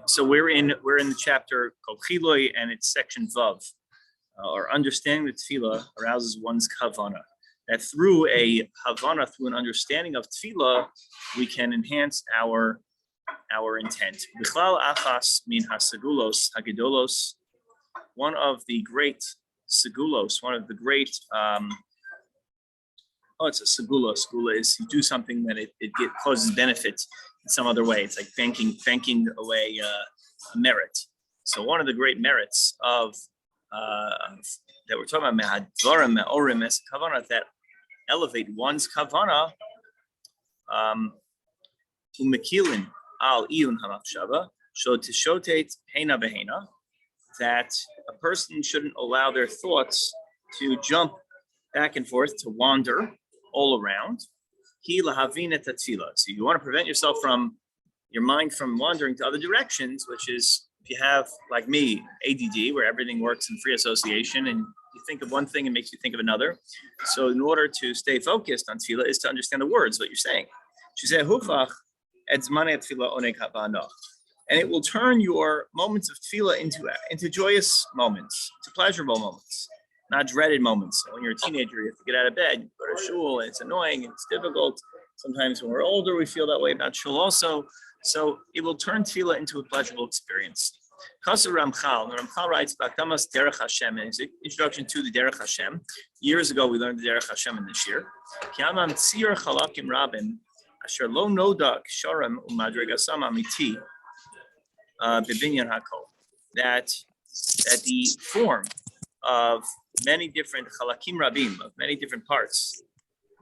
So we're in the chapter called Chiloi, and it's section Vav. Or understanding the tefillah arouses one's kavana. That through a havana, through an understanding of tefillah, we can enhance our intent. Bichlal achas min hasegulos hagedolos. One of the great segulos, one of the great it's a segula. Segula is you do something that it causes benefit in some other way. It's like banking away merit. So one of the great merits of that we're talking about mehadvarim me'orim es kavana, that elevate one's kavana umekilin al iyun hamachshava so tishotet heina behena, that a person shouldn't allow their thoughts to jump back and forth, to wander all around. Hi lahavina tatfila. So you want to prevent yourself from your mind from wandering to other directions, which is, if you have, like me, ADD, where everything works in free association, and you think of one thing and makes you think of another. So in order to stay focused on tefillah is to understand the words, what you're saying. She said, "Hufach et zmanei tefillah oneg havana," and it will turn your moments of tefillah into joyous moments, to pleasurable moments, not dreaded moments. So when you're a teenager, you have to get out of bed, you go to shul, and it's annoying, and it's difficult. Sometimes when we're older, we feel that way about shul also. So it will turn tefillah into a pleasurable experience. Kasser Ramchal writes Bakdamas Derech Hashem in his introduction to the Derech Hashem. Years ago, we learned the Derech Hashem in this year. Kiamam Tzir Chalakim Rabim Asher Lo Nodak Sharam Umadregasam Amiti Bibinyan Hakol. That the form of many different Chalakim Rabim, of many different parts,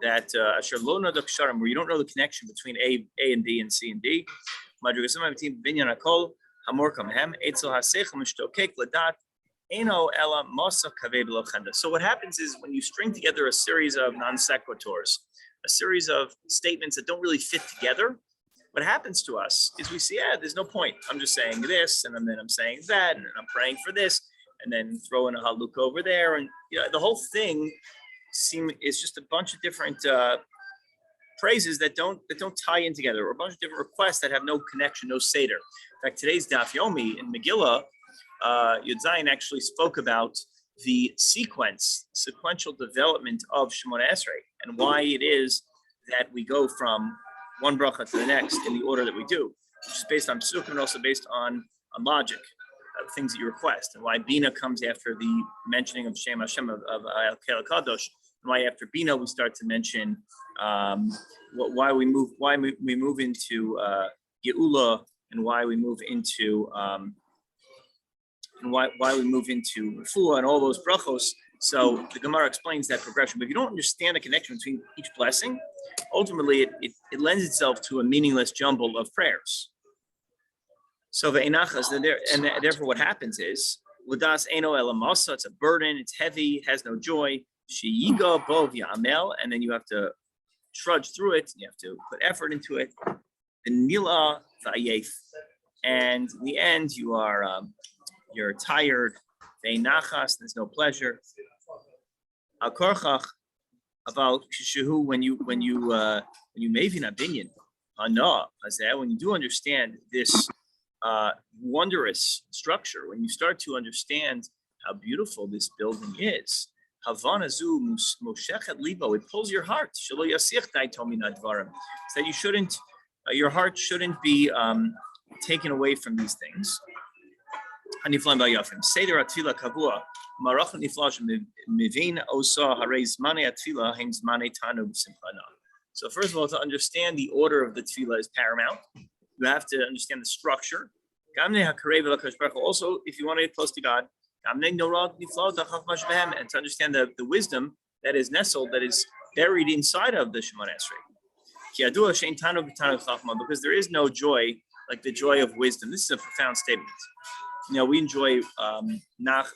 that Asher Lo Nodak Sharam, where you don't know the connection between A and B and C and D. Madrigasam Amiti Bibinyan Hakol. So what happens is, when you string together a series of non sequiturs, a series of statements that don't really fit together, what happens to us is we see, there's no point. I'm just saying this, and then I'm saying that, and I'm praying for this, and then throw in a haluk over there, and the whole thing is just a bunch of different phrases that don't tie in together, or a bunch of different requests that have no connection, no seder. In fact, today's Daf Yomi in Megillah, Yud Zayin actually spoke about the sequential development of Shemona Esrei, and why it is that we go from one bracha to the next in the order that we do, which is based on psukim and also based on logic, things that you request, and why Bina comes after the mentioning of Shem Hashem of El Kel Kadosh, and why after Bina we start to mention why we move into Geula, and why we move into refuah and all those brachos. So the Gemara explains that progression. But if you don't understand the connection between each blessing, ultimately it lends itself to a meaningless jumble of prayers. So ve'enachas, and therefore what happens is, l'das eno elamasa, it's a burden, it's heavy, it has no joy. Sheyiga bo v'yamel, and then you have to trudge through it. You have to put effort into it. The nila v'ayef, and in the end you're tired. Ve'nachas, there's no pleasure. Al korchach aval kishehu, when you mevin abinyan hana hazeh, when you do understand this wondrous structure, when you start to understand how beautiful this building is, havana zu moshechet libo, it pulls your heart. Shelo yasich daito min advarim, so that you shouldn't. Your heart shouldn't be taken away from these things. Haniflam ba'yafim. Seder atfila kavua. Marach niflash mivin osa harei zmanei atfila hem zmanei tanu b'simchana. So first of all, to understand the order of the tefillah is paramount. You have to understand the structure. Also, if you want to get close to God, and to understand the wisdom that is nestled, that is buried inside of the Shemona Esrei. Because there is no joy like the joy of wisdom. This is a profound statement. We enjoy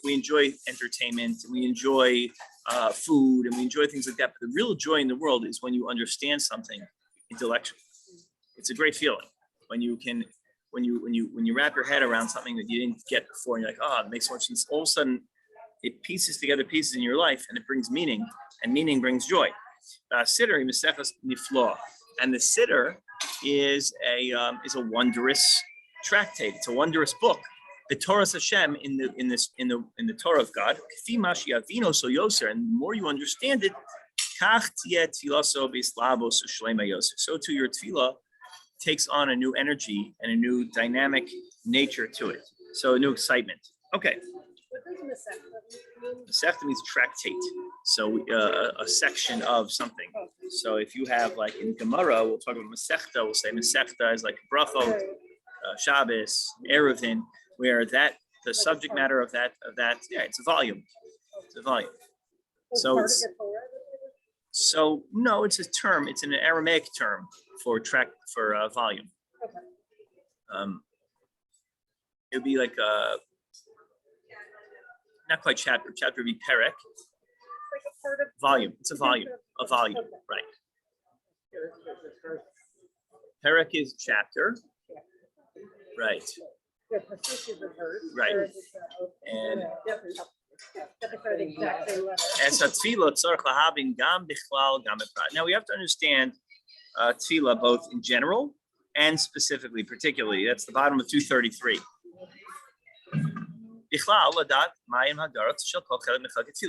we enjoy entertainment, we enjoy food, and we enjoy things like that. But the real joy in the world is when you understand something intellectually. It's a great feeling when you wrap your head around something that you didn't get before, and you're like, it makes more sense. All of a sudden, it pieces together pieces in your life, and it brings meaning, and meaning brings joy. Siddur Mesechus Nifla, and the siddur is a wondrous tractate. It's a wondrous book. The Torah Hashem in the Torah of God. And the more you understand it, so too your tefillah takes on a new energy and a new dynamic nature to it. So a new excitement. Okay. Masechta means tractate. So a section of something. So if you have like in Gemara, we'll talk about Masechta. We'll say Masechta is like Brachot, Shabbos, Eruvin, where the subject matter of that, yeah, it's a volume. It's a volume. So no, it's a term. It's an Aramaic term for volume. It would be like not quite chapter. Chapter would be perek. Volume. It's a volume. A volume. Right. Perek is chapter. Right. Right. And now we have to understand tefillah both in general and specifically, particularly. That's the bottom of 233.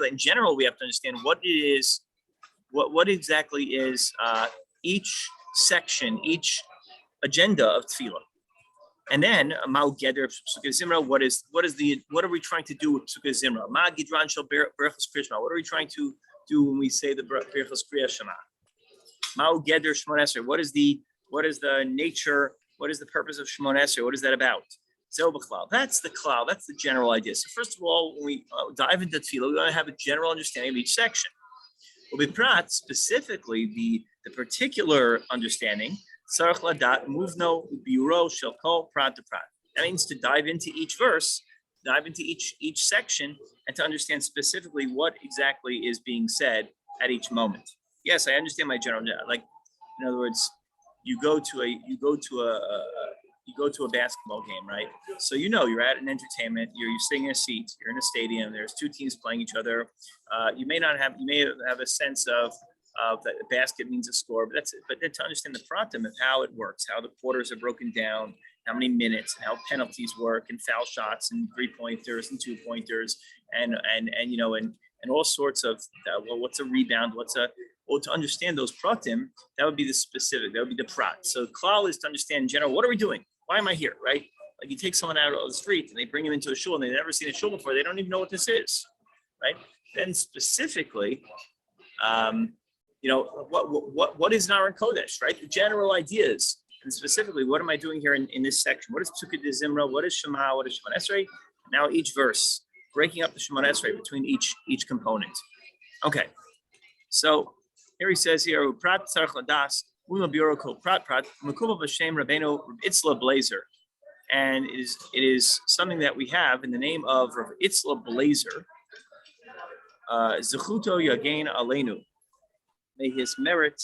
In general, we have to understand what it is, what exactly is each section, each agenda of tefillah. And then Ma'u Geder Psukkah Zimra, what are we trying to do with Psukkah Zimra? Ma Gidran Shel Berachos Kriya Shema. What are we trying to do when we say the Berachos Kriya Shema? Ma'u Geder Shmon Esrei. What is the nature? What is the purpose of Shmon Esrei? What is that about? Zeh b'chlal. That's the klal. That's the general idea. So first of all, when we dive into tefillah, we want to have a general understanding of each section. Ubiprat, specifically the particular understanding. Sarach ladat muvno biro shel kol prat to prat. That means to dive into each verse, dive into each section, and to understand specifically what exactly is being said at each moment. Yes, I understand my general. Like, in other words, you go to a basketball game, right? So you're at an entertainment. You're sitting in a seat. You're in a stadium. There's two teams playing each other. You may have a sense of that a basket means a score, but then to understand the pratim of how it works, how the quarters are broken down, how many minutes, and how penalties work, and foul shots, and 3-pointers and 2-pointers, and all sorts of what's a rebound, to understand those pratim, that would be the specific, that would be the prat. So klal is to understand in general, what are we doing? Why am I here, right? Like you take someone out on the street and they bring him into a shul and they've never seen a shul before, they don't even know what this is, right? Then specifically, what is Naran Kodesh, right? The general ideas, and specifically, what am I doing here in this section? What is Psukkah de Zimra? What is Shema? What is Shemon Esrei? Now each verse, breaking up the Shemon Esrei between each component. Okay, so here he says here, Prat Tzarech Ladas, Uma Biuro Kol Prat Prat, Mekubal B'Shem Rabbeinu Itzla Blazer, and it is something that we have in the name of Rav Itzla Blazer, Zechuto Yagain Aleinu. May his merit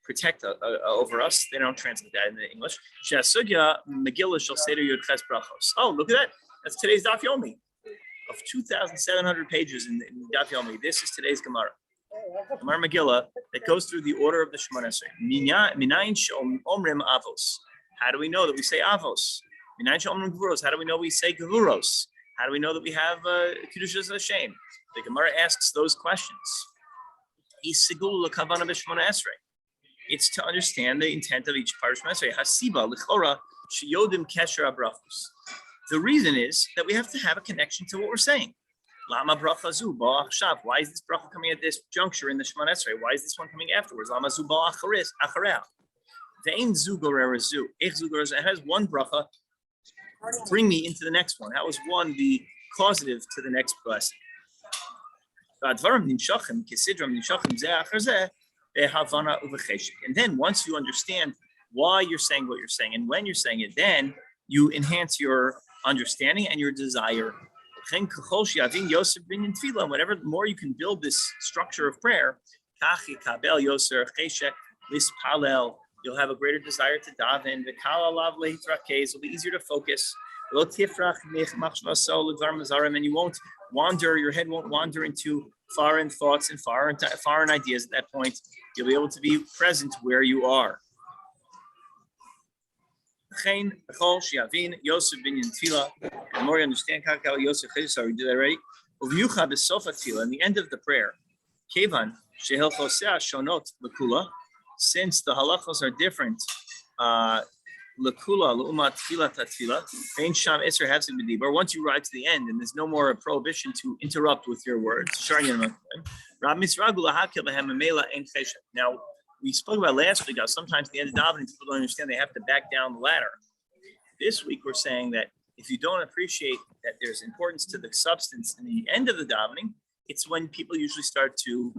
protect over us. They don't translate that into English. She'asugya Megillah Shel Seder Yud Ches Brachos. Oh, look at that. That's today's Daf Yomi. Of 2,700 pages in Daf Yomi. This is today's Gemara. Gemara Megillah that goes through the order of the Shemon Esrei. Minayin Omrim Avos. How do we know that we say Avos? Minayin Omrim Gevuros. How do we know we say Gevuros? How do we know that we have Kedushas Hashem? The Gemara asks those questions. It's to understand the intent of each part of Shemon Esrei. Hasiba l'chora sheyodim kesher abrachos. The reason is that we have to have a connection to what we're saying. Lama bracha zu ba achshav. Why is this bracha coming at this juncture in the Shemon Esrei? Why is this one coming afterwards? Lama zu ba achareha. Ve'ein zu gorer zu. Ich zu gorer zu. It has one bracha. Bring me into the next one. That was one, the causative to the next blessing. And then once you understand why you're saying what you're saying and when you're saying it, then you enhance your understanding and your desire. Whatever, the more you can build this structure of prayer, you'll have a greater desire to daven. It'll be easier to focus. And you won't wander, your head won't wander into foreign thoughts and foreign ideas. At that point, you'll be able to be present where you are. Chen Bechol Shiavin Yosef Binyan Tefila, and the more you understand Kakao Yosef Chesed, sorry, we did that already. Uvyucha B'Sofa Tefila, in the end of the prayer. Kevan Shehelchosea Shonot Lekula, since the halachos are different. Lekula L'Umat Tefila Tatfila, Vein Sham Isser Havzim B'Dibur. Once you ride to the end, and there's no more prohibition to interrupt with your words. Now, we spoke about last week how sometimes at the end of davening, people don't understand they have to back down the ladder. This week, we're saying that if you don't appreciate that there's importance to the substance in the end of the davening, it's when people usually start to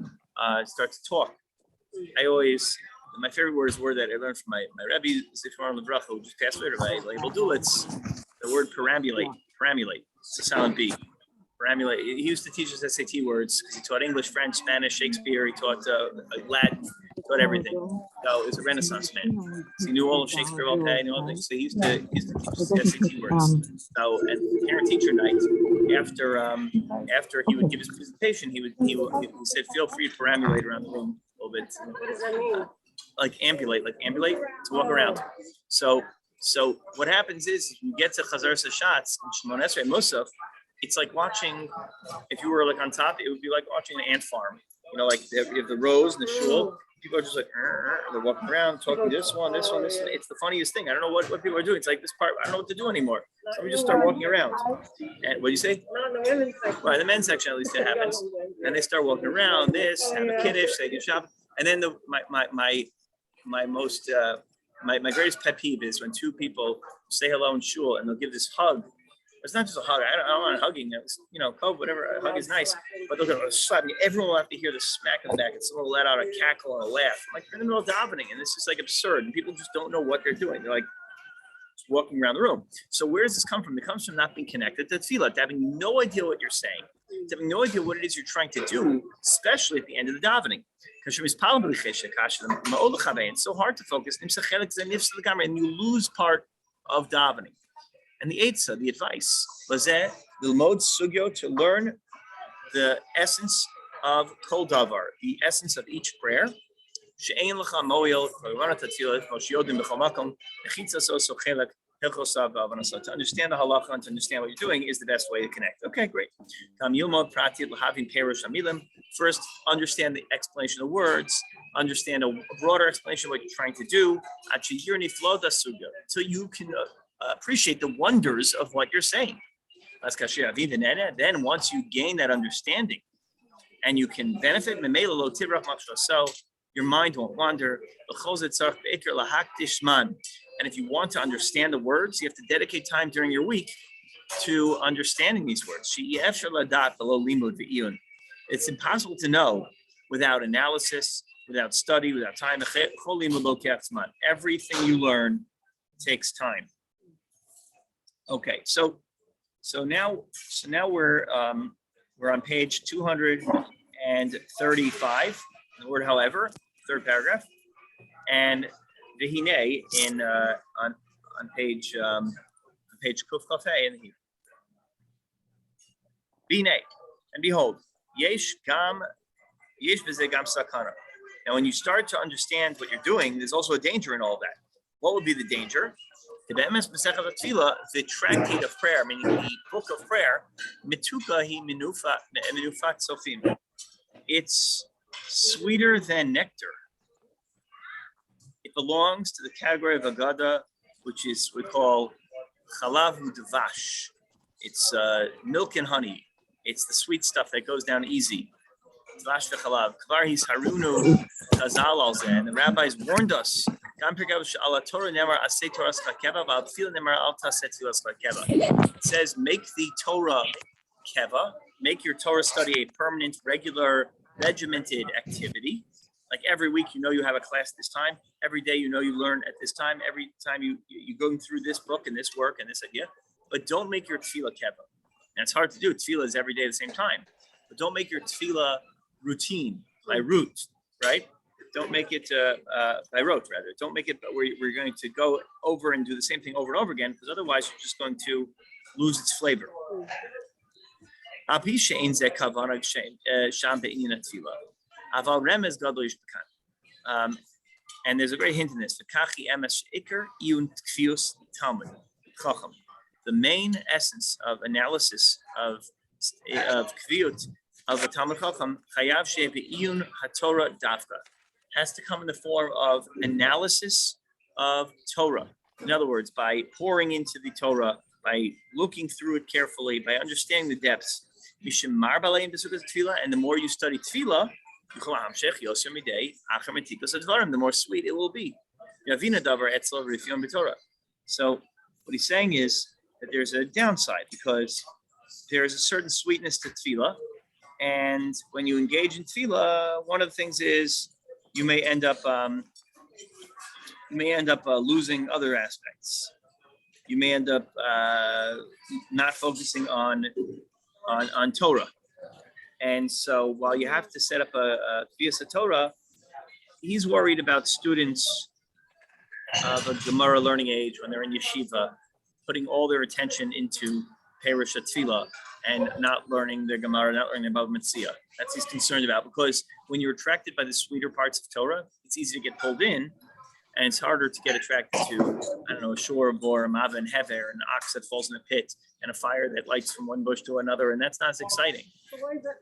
talk. My favorite word is a word that I learned from my Rebbe, Zifron Levracha, who just passed away, my label do. It's the word perambulate. Perambulate. It's a silent B. Perambulate. He used to teach us SAT words because he taught English, French, Spanish, Shakespeare. He taught Latin. He taught everything. So he was a Renaissance man. So he knew all of Shakespeare, okay, knew all things. So he used to teach us SAT words. So at parent-teacher night, after he would give his presentation, he said, "Feel free to perambulate around the room a little bit." What does that mean? Like ambulate, to walk around. So what happens is you get to Chazar Sashatz and Shimon Esrei Musaf, it's like watching, if you were like on top, it would be like watching an ant farm. You know, like you have the rows and the shul. People are just like, they're walking around, talking this one. It's the funniest thing. I don't know what people are doing. It's like this part, I don't know what to do anymore. So we just start walking around. And what do you say? Not in the women's section. Right, in the men's section, at least it happens. And they start walking around, have a kiddush, they do shop. And then my greatest pet peeve is when two people say hello in shul and they'll give this hug. It's not just a hug. I don't want hugging. Whatever. A hug is nice, but they're going to slap me. Everyone will have to hear the smack in the back, and someone will let out a cackle and a laugh. I'm like, you're in the middle of davening, and this is like absurd. And people just don't know what they're doing. They're like just walking around the room. So where does this come from? It comes from not being connected to tefillah, to having no idea what you're saying, to having no idea what it is you're trying to do, especially at the end of the davening. It's so hard to focus, and you lose part of davening. And the eitzah, the advice, to learn the essence of kol davar, the essence of each prayer. To understand the halacha and to understand what you're doing is the best way to connect. Okay, great. First, understand the explanation of words, understand a broader explanation of what you're trying to do, so you can appreciate the wonders of what you're saying. Then once you gain that understanding and you can benefit, so your mind won't wander. And if you want to understand the words, you have to dedicate time during your week to understanding these words. It's impossible to know without analysis, without study, without time. Everything you learn takes time. Okay, so now we're on page 235. The word, however, third paragraph, and v'hinei on page Kuf Kafei in here. V'hinei, and behold, yesh b'zeh gam sakana. Now, when you start to understand what you're doing, there's also a danger in all that. What would be the danger? The tractate of prayer, meaning the book of prayer, mituka hi minufat sofim. It's sweeter than nectar. It belongs to the category of agada, which is we call chalav udvash. It's milk and honey. It's the sweet stuff that goes down easy. Dvash v'chalav. Kvar his harunu chazal al zeh. And the rabbis warned us. It says, make the Torah keva, make your Torah study a permanent, regular, regimented activity. Like every week, you have a class this time. Every day, you learn at this time. Every time you're going through this book and this work and this idea. But don't make your tefillah keva. And it's hard to do. Tefillah is every day at the same time. But don't make your tefillah routine, by rote, right? Don't make it by rote, rather. Don't make it where we're going to go over and do the same thing over and over again, because otherwise you're just going to lose its flavor. And there's a great hint in this. The main essence of analysis of kviyut of a Talmud Chacham chayav she'be'iyun haTorah dafka has to come in the form of analysis of Torah. In other words, by pouring into the Torah, by looking through it carefully, by understanding the depths. And the more you study tefillah, the more sweet it will be. So what he's saying is that there's a downside because there's a certain sweetness to tefillah, and when you engage in tefillah, one of the things is you may end up losing other aspects. You may end up not focusing on Torah. And so while you have to set up a Tefillas Torah, he's worried about students of a Gemara learning age when they're in yeshiva, putting all their attention into Perush Tefillah and not learning their Gemara, not learning about Mitzvah. That's he's concerned about, because when you're attracted by the sweeter parts of Torah, it's easy to get pulled in, and it's harder to get attracted to, I don't know, a shore, a boar, a mava, and hever, an ox that falls in a pit, and a fire that lights from one bush to another, and that's not as exciting. So why is that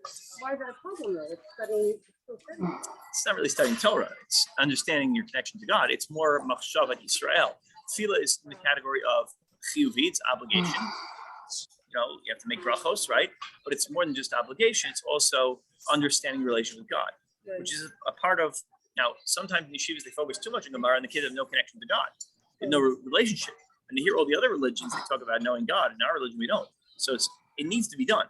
a problem though? It's studying. It's not really studying Torah. It's understanding your connection to God. It's more machshavat Yisrael. Tefillah is in the category of chiyuvi, it's obligation. You have to make brachos, right? But it's more than just obligation. It's also understanding your relation with God, which is a part of. Now, sometimes in yeshivas, they focus too much on Gemara and the kids have no connection to God, and no relationship. And you hear all the other religions, they talk about knowing God. In our religion, we don't. So it needs to be done.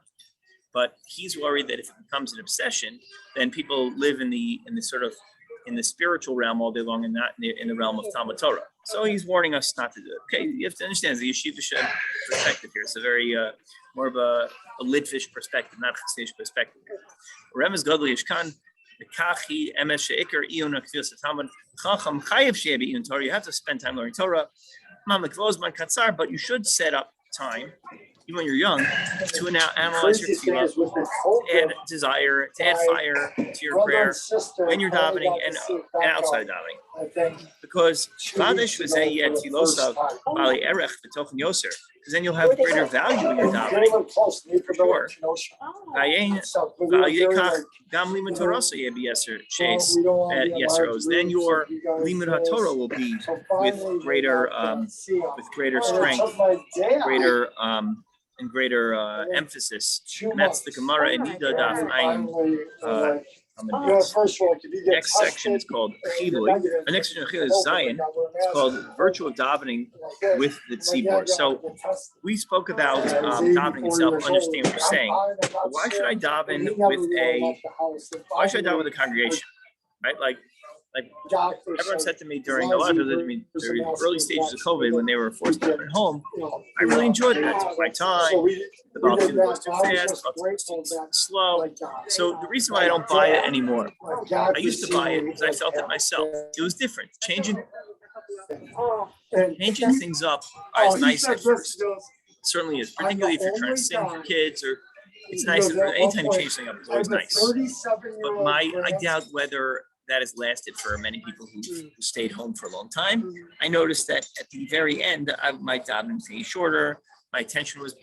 But he's worried that if it becomes an obsession, then people live in the spiritual realm all day long and not in the realm of Talmud Torah. So he's warning us not to do it. Okay, you have to understand the yeshiva perspective here. It's a very more of a Litvish perspective, not a Chassidish perspective. Remez Gadol Yishkan. You have to spend time learning Torah, but you should set up time, even when you're young, to now analyze your tefillah, to add desire, to add fire to your prayer when you're davening and outside davening. Because then you'll have greater value in your davening, for sure. Then your limud haTorah will be with greater strength, greater emphasis. And that's the Gemara in Nida Daf Ayin. The next section is called Chilui. The next section is Zion. It's called Virtual Davening with the Tzibor. So we spoke about davening itself, understand what you're saying. But why should I daven with a congregation? Right? Like everyone said to me during the early stages of COVID when they were forced to be at home, I really enjoyed it. I took my time. The Baltimore goes too fast, too slow. So the reason why I don't buy it anymore, I used to buy it because I felt it myself. It was different. Changing things up is nice at first. It certainly is, particularly if you're trying to sing for kids, or it's nice. Anytime you change something up, it's always nice. But I doubt whether that has lasted for many people who stayed home for a long time. I noticed that at the very end, my davening was getting shorter. My attention was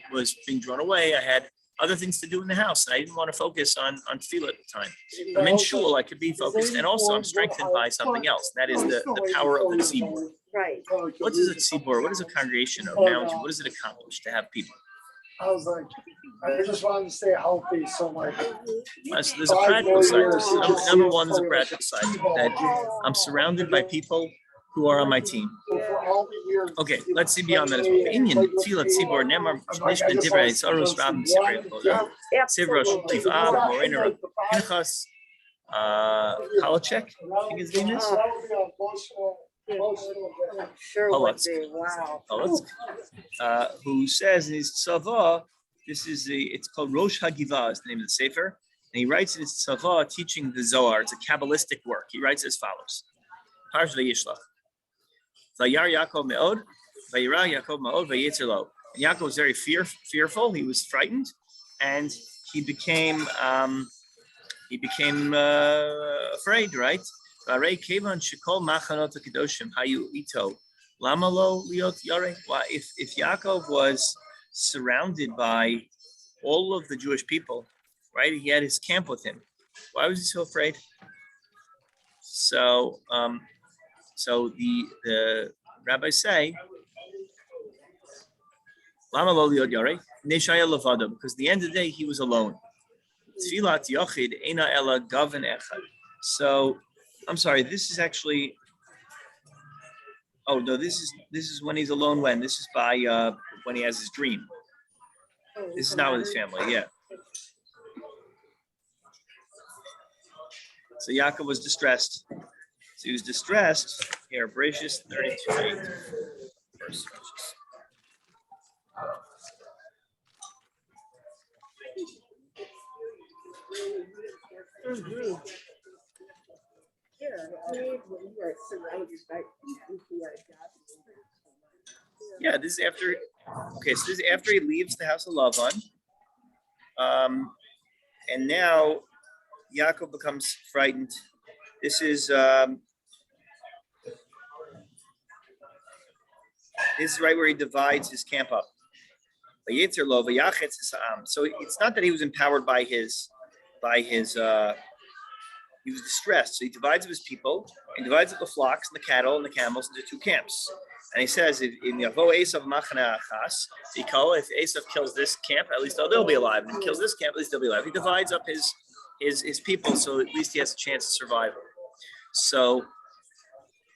being drawn away. I had other things to do in the house, and I didn't want to focus on tefillah at the time. I'm in shul, I could be focused, and also I'm strengthened by something else. That is the power of the tzibor. Right. What is a tzibor? What is a congregation of mountain? What does it accomplish to have people? I was like, I just wanted to stay healthy, so so there's a practical side. Number one is a practical side that I'm surrounded by people who are on my team. Okay, let's see beyond that as well. Inyan tefillah tzibor nemar mishkan divrei saros rabim tzibor tzivrosh tiv'ab morena Pinchas Halachek, I think his name is. I'm sure would be. Wow. Who says in his tzava, it's called Rosh Hagivah, is the name of the sefer, and he writes in his tzava teaching the Zohar. It's a Kabbalistic work. He writes as follows: Parsh v'yishlach, vayar Yaakov me'od, vayira Yaakov me'od, vayetzer lo. And Yaakov was very fearful. He was frightened, and he became afraid. Right? If Yaakov was surrounded by all of the Jewish people, right? He had his camp with him. Why was he so afraid? So the rabbis say, Lama lo liot yarei? Neshaya levado, because at the end of the day he was alone. Tfilat yochid eina ela gaven echad. So, I'm sorry. This is actually. Oh no, this is when he's alone. When this is by when he has his dream. This is not with his family. Yeah. So Yaakov was distressed. So he was distressed. Here, Bereshis 32:8. Verse. Yeah, this is after. Okay, so this is after he leaves the house of Lavan, and now Yaakov becomes frightened. This is right where he divides his camp up. So it's not that he was empowered by his. He was distressed, so he divides up his people and divides up the flocks and the cattle and the camels into two camps. And he says, in Yavo Esav Machana Achas, if Esav kills this camp, at least they'll be alive. And if he kills this camp, at least they'll be alive. He divides up his people, so at least he has a chance to survive. So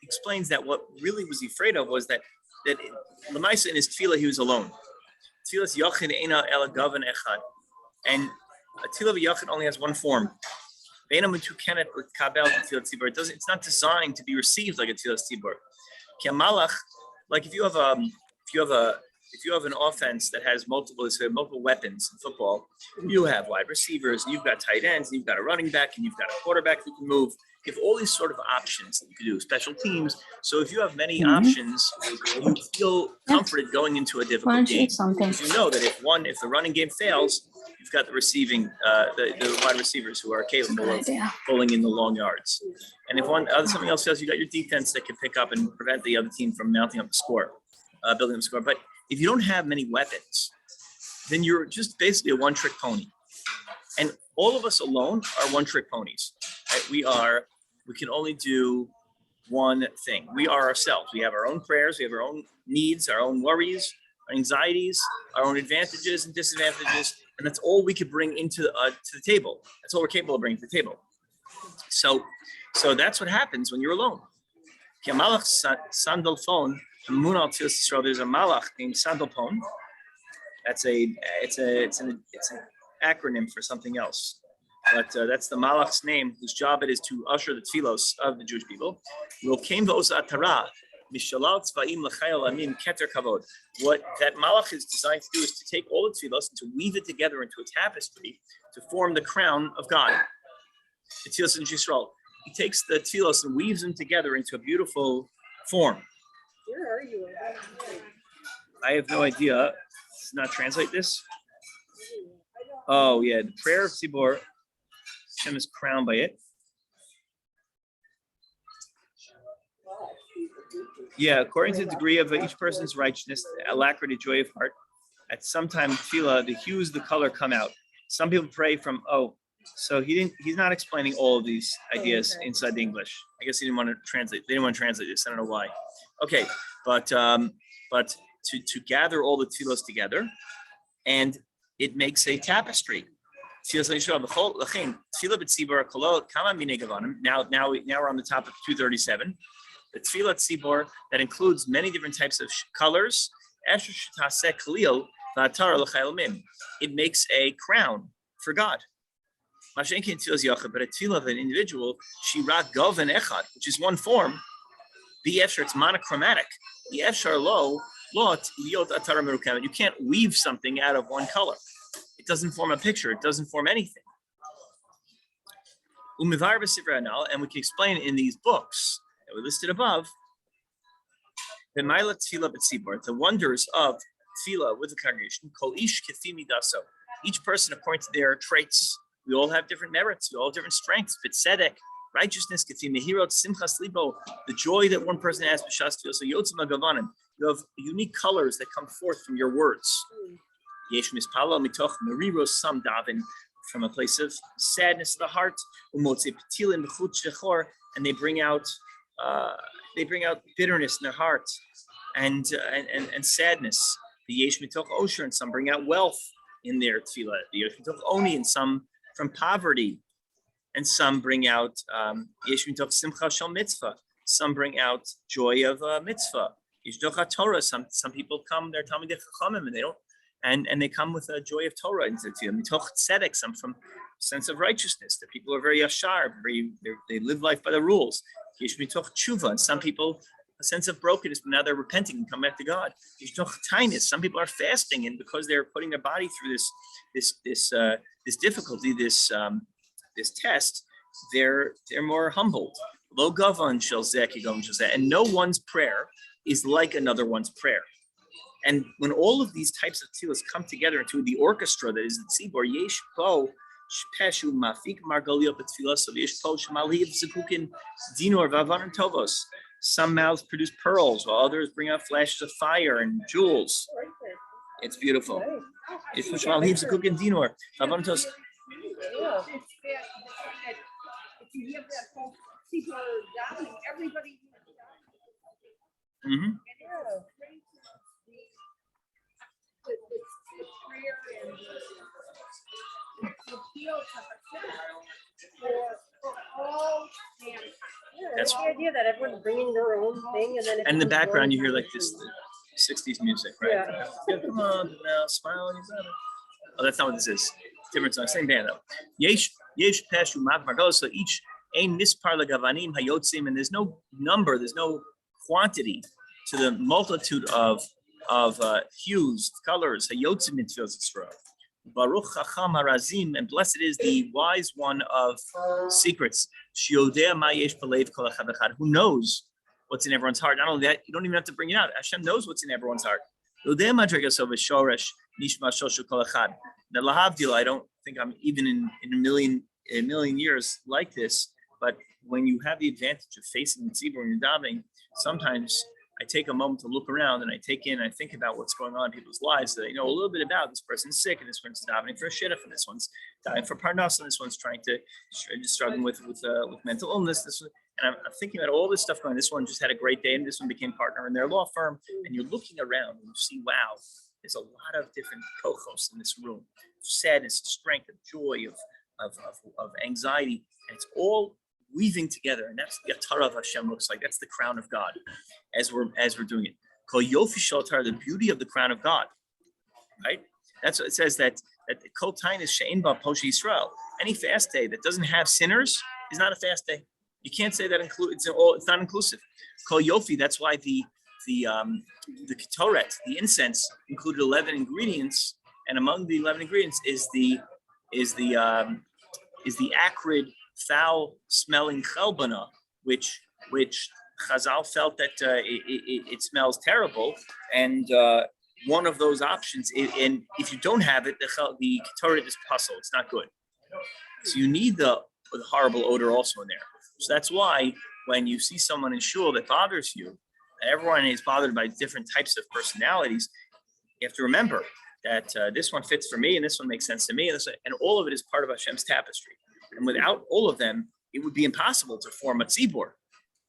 he explains that what really was he afraid of was that Lamaisa in his tefillah he was alone. Tefillah's Yachin Eina Ela Gavan Echad, and a tefillah of Yachin only has one form. It's not designed to be received like a tefillah tzibur. Like if you have an offense that has multiple weapons in football, you have wide receivers, and you've got tight ends, and you've got a running back, and you've got a quarterback who can move. You have all these sort of options that you can do, special teams. So if you have many options, you feel comforted going into a difficult game. Because you know that if the running game fails, you've got the receiving, the wide receivers who are capable of pulling in the long yards. And if something else fails, you got your defense that can pick up and prevent the other team from mounting up the score, building up the score. But if you don't have many weapons, then you're just basically a one-trick pony. And all of us alone are one-trick ponies. Right? We can only do one thing. We are ourselves. We have our own prayers. We have our own needs, our own worries, our anxieties, our own advantages and disadvantages. And that's all we could bring to the table. That's all we're capable of bringing to the table. So that's what happens when you're alone. There's a malach named Sandalphon. It's an acronym for something else. But that's the malach's name, whose job it is to usher the tefillos of the Jewish people. What that malach is designed to do is to take all the tefillos and to weave it together into a tapestry to form the crown of God. The tefillos in Yisrael. He takes the tefillos and weaves them together into a beautiful form. Where are you? I have no idea. Does not translate this? Oh yeah, the prayer of Tzibor. Hashem is crowned by it. Yeah, according to the degree of each person's righteousness, alacrity, joy of heart. At some time, tefillah, the hues, the color come out. Some people pray from so he's not explaining all of these ideas inside the English. I guess he didn't want to translate. They didn't want to translate this. I don't know why. Okay, but to gather all the tefillos together, and it makes a tapestry. Now we're on the top of 237. The tefillah tzibor that includes many different types of colors. It makes a crown for God. But a tefillah of an individual, shirat goven echad, which is one form. It's monochromatic. You can't weave something out of one color. It doesn't form a picture. It doesn't form anything. And we can explain in these books that we listed above the wonders of tefillah with the congregation. Each person according to their traits. We all have different merits. We all have different strengths. B'tzedek, righteousness, the joy that one person has, so you have unique colors that come forth from your words. Some daven from a place of sadness of the heart, and they bring out bitterness in their hearts and sadness. The yesh mitoch osher, and some bring out wealth in their tefillah. The yesh mitoch oni, and some from poverty, and some bring out yesh mitoch simcha shel mitzvah. Some bring out joy of mitzvah. Yesh mitoch Torah. Some people come, they're Talmidei Chachamim, and they don't, and they come with a joy of Torah into tefillah. Mitoch tzedek, some from sense of righteousness. The people are very yashar, they live life by the rules. Yesh mitoch tshuva, and some people a sense of brokenness, but now they're repenting and come back to God. Yesh mitoch tainus, some people are fasting, and because they're putting their body through this difficulty, this test, they're more humbled. Lo gavan shel zeh kigam shel zeh, and no one's prayer is like another one's prayer. And when all of these types of tefillas come together into the orchestra that is the tzibor, yesh po peshu mafik margaliot betefillah, so yesh po shemalhiv zekukin dinor v'avanim tovos. Some mouths produce pearls, while others bring out flashes of fire and jewels. It's beautiful. Yesh po shemalhiv zekukin dinor v'avanim tovos. Mm-hmm. That's the idea that everyone's bringing their own thing, and then and in the background you hear like this 60s music, right? Yeah, come on now, smile on your brother. Oh, that's not what this is. Different song, same band though. Yesh peshu mav margalos. So each ein mispar legavanim hayotzim, and there's no number, there's no quantity to the multitude of hues, colors. Hayotzim mitzvos Yisrael. Baruch Chacham Harazim, and blessed is the wise one of secrets. Shiodea Mayesh Belev Kol Echad Echad, who knows what's in everyone's heart. Not only that, you don't even have to bring it out. Hashem knows what's in everyone's heart. Yodea Madregas of Shoresh Nishma Shoshu Kol Echad. Now lahavdil, I don't think I'm even in a million years like this. But when you have the advantage of facing the tzibur and davening, sometimes I take a moment to look around and I think about what's going on in people's lives, that I know a little bit about. This person's sick, and this one's davening for a shidduch, and this one's dying for parnas, and this one's struggling with mental illness. This one, and I'm thinking about all this stuff going on. This one just had a great day, and this one became partner in their law firm. And you're looking around and you see, wow, there's a lot of different kochos in this room: sadness, strength, of joy, of anxiety, and it's all weaving together, and that's the Atara of Hashem looks like. That's the crown of God, as we're doing it. Kol yofi shel Atara, the beauty of the crown of God, right? That's what it says, that the Kol Tainus she'ein ba Poshe Yisrael. Any fast day that doesn't have sinners is not a fast day. You can't say that it's not inclusive. Kol yofi. That's why the Ketoret, the incense, included 11 ingredients, and among the 11 ingredients is the acrid, foul-smelling chelbana, which Chazal felt that it smells terrible, and one of those options, and if you don't have it, the ketoret is puzzle. It's not good. So you need the horrible odor also in there. So that's why when you see someone in shul that bothers you, everyone is bothered by different types of personalities. You have to remember that this one fits for me, and this one makes sense to me, and all of it is part of Hashem's tapestry. And without all of them, it would be impossible to form a tzibur,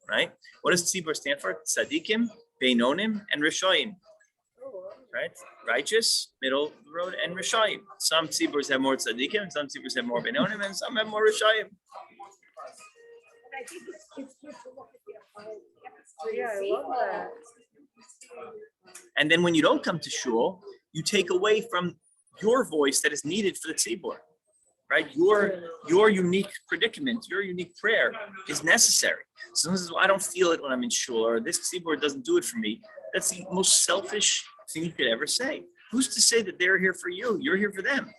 right? What does tzibur stand for? Tzadikim, Beinonim, and Rishoyim, right? Righteous, middle of the road, and Rishoyim. Some tziburs have more tzadikim, some tziburs have more Beinonim, and some have more Rishoyim. I think it's good to look at the yeah, I love that. And then when you don't come to shul, you take away from your voice that is needed for the tzibur. Right, your unique predicament, your unique prayer is necessary. Someone says, well, I don't feel it when I'm in shul, or this tzibur doesn't do it for me. That's the most selfish thing you could ever say. Who's to say that they're here for you? You're here for them,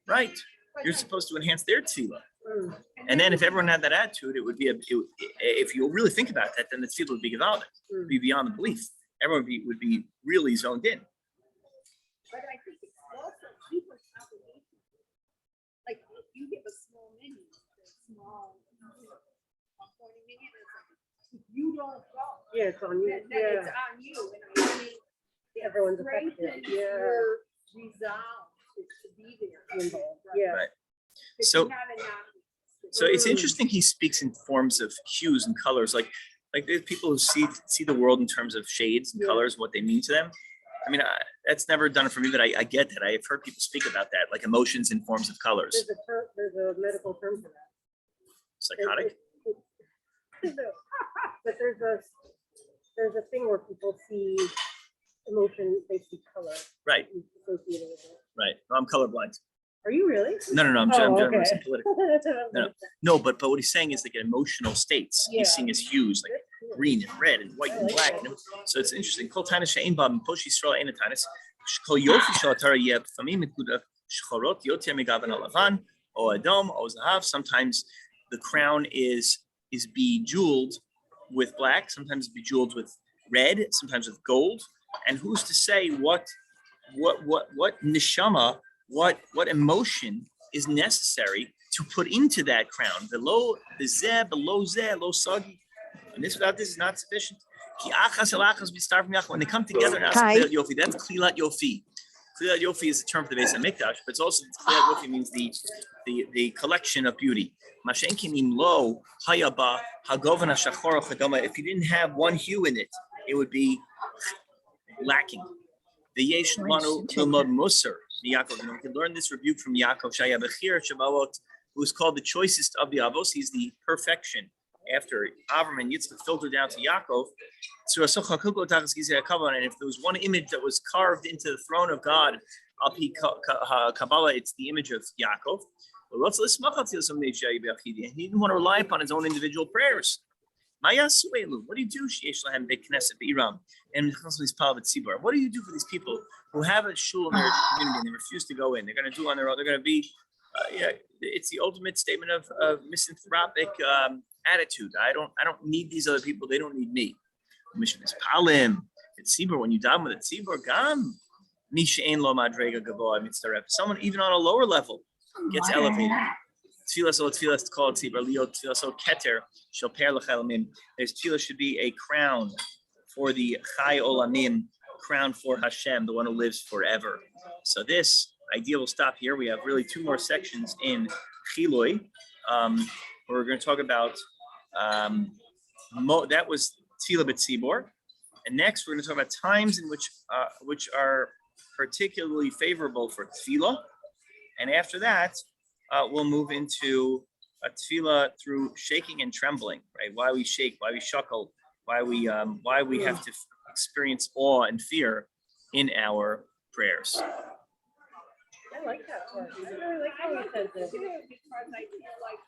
right? You're supposed to enhance their tefillah. And then if everyone had that attitude, it would be if you really think about that, then the tefillah would be gewaldic. It would be beyond the belief. Everyone would be really zoned in. But I think it's also people's obligation. Like if you give a small menu, small, If you don't go, Yeah, it's on you. then Yeah, it's on you. And I mean, it everyone's affected. strengthens Yeah. your resolve to be there. Involved. Yeah. Right. If So- you have a non- So it's interesting he speaks in forms of hues and colors. Like there's people who see the world in terms of shades and Yeah. colors, what they mean to them. I mean, that's never done it for me, but I get that. I've heard people speak about that, like emotions in forms of colors. There's a medical term for that. Psychotic. But there's a thing where people see emotion, they see color Right, associated with it. right. No, I'm colorblind. Are you really? No, I'm Oh, doing okay. some political. That's what I'm No, like. No, but what he's saying is like emotional states. Yeah. He's seeing as hues, like That's cool. green and red and white I and like black. that. So it's interesting. Kol tanis she'ein ba poshi Yisrael ein tanis. Kol yofi shel Torah yeh b'famim mikuda shchorot yoter migavan halavan o adom o zahav. Sometimes the crown is bejeweled with black. Sometimes bejeweled with red. Sometimes with gold. And who's to say what neshama, what emotion is necessary to put into that crown? Below sagi. And without this is not sufficient. When they come together, that's klilat yofi. That's klilat yofi. Klilat yofi is a term for the base of mikdash, but it's also klilat yofi means the collection of beauty. If you didn't have one hue in it, it would be lacking. The yesh lanu lilmod musar. Yaakov, we can learn this rebuke from Yaakov Shaya Bechir Shabbat, who is called the choicest of the avos. He's the perfection. After Avram and Yitzchak filtered down to Yaakov, and if there was one image that was carved into the throne of God, Kabbalah, it's the image of Yaakov. He didn't want to rely upon his own individual prayers. What do you do? What do you do for these people who have a shul in their community and they refuse to go in? They're going to do on their own. They're going to be, it's the ultimate statement of misanthropic attitude. I don't need these other people. They don't need me. Mission is palim. It's tzibur. When you daven with a tzibur, gam misha ein lo madrega gavoa mitzaref. Someone even on a lower level gets elevated. Tefillah, so tefillah is called tzibur. Leo tefillah, so keter shel per l'chalamim. There's tefillah should be a crown for the chai olamim, crown for Hashem, the one who lives forever. So this idea will stop here. We have really two more sections in Chiloi, where we're going to talk about that was Tefillah B'Tzibor, and next we're going to talk about times in which are particularly favorable for Tefillah, and after that we'll move into a Tefillah through shaking and trembling. Right? Why we shake, why we shuckle, why we have to experience awe and fear in our prayers. I like that part. I really like how he says it. Because I feel like